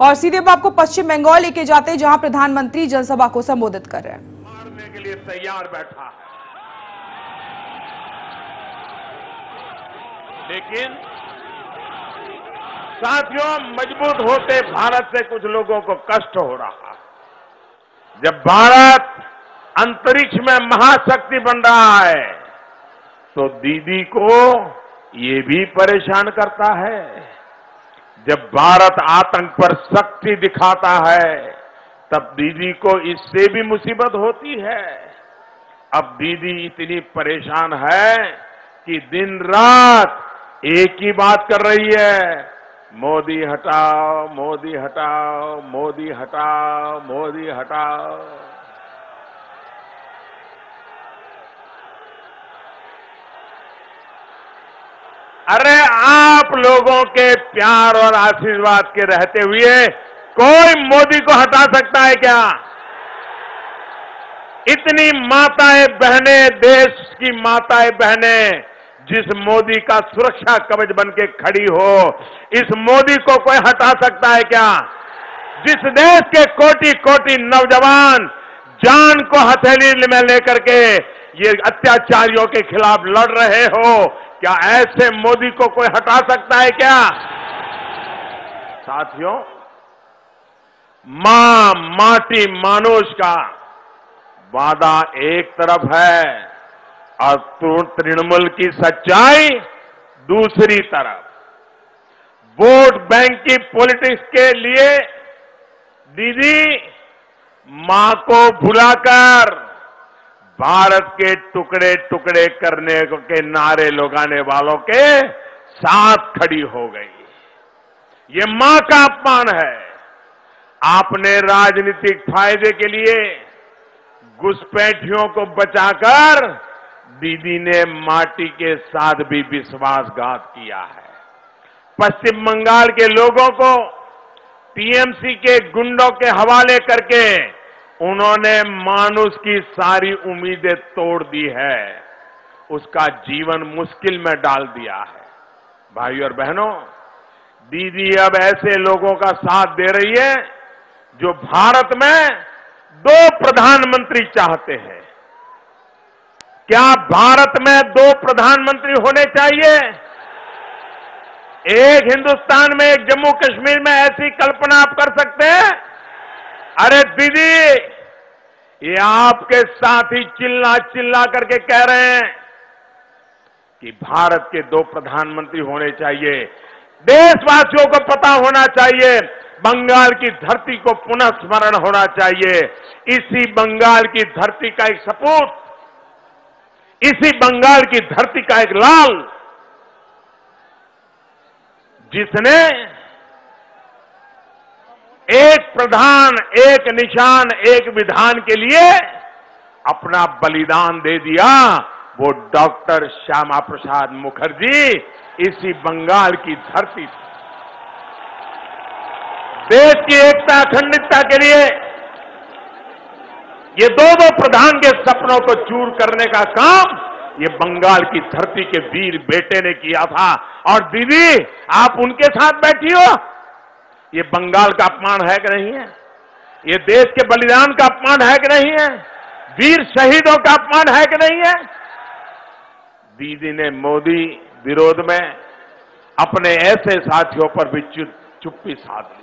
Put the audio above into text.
और सीधे अब आपको पश्चिम बंगाल लेके जाते हैं, जहां प्रधानमंत्री जनसभा को संबोधित कर रहे हैं। मारने के लिए तैयार बैठा है, लेकिन साथियों, मजबूत होते भारत से कुछ लोगों को कष्ट हो रहा है। जब भारत अंतरिक्ष में महाशक्ति बन रहा है, तो दीदी को ये भी परेशान करता है। जब भारत आतंक पर शक्ति दिखाता है, तब दीदी को इससे भी मुसीबत होती है। अब दीदी इतनी परेशान है कि दिन रात एक ही बात कर रही है, मोदी हटाओ, मोदी हटाओ, मोदी हटाओ, मोदी हटाओ। अरे आप लोगों के प्यार और आशीर्वाद के रहते हुए कोई मोदी को हटा सकता है क्या? इतनी माताएं बहनें, देश की माताएं बहनें जिस मोदी का सुरक्षा कवच बन के खड़ी हो, इस मोदी को कोई हटा सकता है क्या? जिस देश के कोटि कोटि नौजवान जान को हथेली में लेकर के ये अत्याचारियों के खिलाफ लड़ रहे हो, क्या ऐसे मोदी को कोई हटा सकता है क्या? साथियों, मां माटी मानुष का वादा एक तरफ है और तृणमूल की सच्चाई दूसरी तरफ। वोट बैंक की पॉलिटिक्स के लिए दीदी मां को भुलाकर भारत के टुकड़े टुकड़े करने के नारे लगाने वालों के साथ खड़ी हो गई। ये मां का अपमान है। आपने राजनीतिक फायदे के लिए घुसपैठियों को बचाकर दीदी ने माटी के साथ भी विश्वासघात किया है। पश्चिम बंगाल के लोगों को टीएमसी के गुंडों के हवाले करके उन्होंने मानुष की सारी उम्मीदें तोड़ दी है, उसका जीवन मुश्किल में डाल दिया है। भाई और बहनों, दीदी अब ऐसे लोगों का साथ दे रही है जो भारत में 2 प्रधानमंत्री चाहते हैं। क्या भारत में 2 प्रधानमंत्री होने चाहिए? एक हिंदुस्तान में, एक जम्मू कश्मीर में, ऐसी कल्पना आप कर सकते हैं? अरे दीदी, ये आपके साथी चिल्ला चिल्ला करके कह रहे हैं कि भारत के 2 प्रधानमंत्री होने चाहिए। देशवासियों को पता होना चाहिए, बंगाल की धरती को पुनः स्मरण होना चाहिए। इसी बंगाल की धरती का एक सपूत, इसी बंगाल की धरती का एक लाल, जिसने एक प्रधान, एक निशान, एक विधान के लिए अपना बलिदान दे दिया, वो डॉक्टर श्यामा प्रसाद मुखर्जी इसी बंगाल की धरती थी। देश की एकता, अखंडता के लिए ये 2 प्रधान के सपनों को चूर करने का काम ये बंगाल की धरती के वीर बेटे ने किया था। और दीदी, आप उनके साथ बैठी हो, ये बंगाल का अपमान है कि नहीं है? ये देश के बलिदान का अपमान है कि नहीं है? वीर शहीदों का अपमान है कि नहीं है? दीदी ने मोदी विरोध में अपने ऐसे साथियों पर भी चुप्पी साध ली।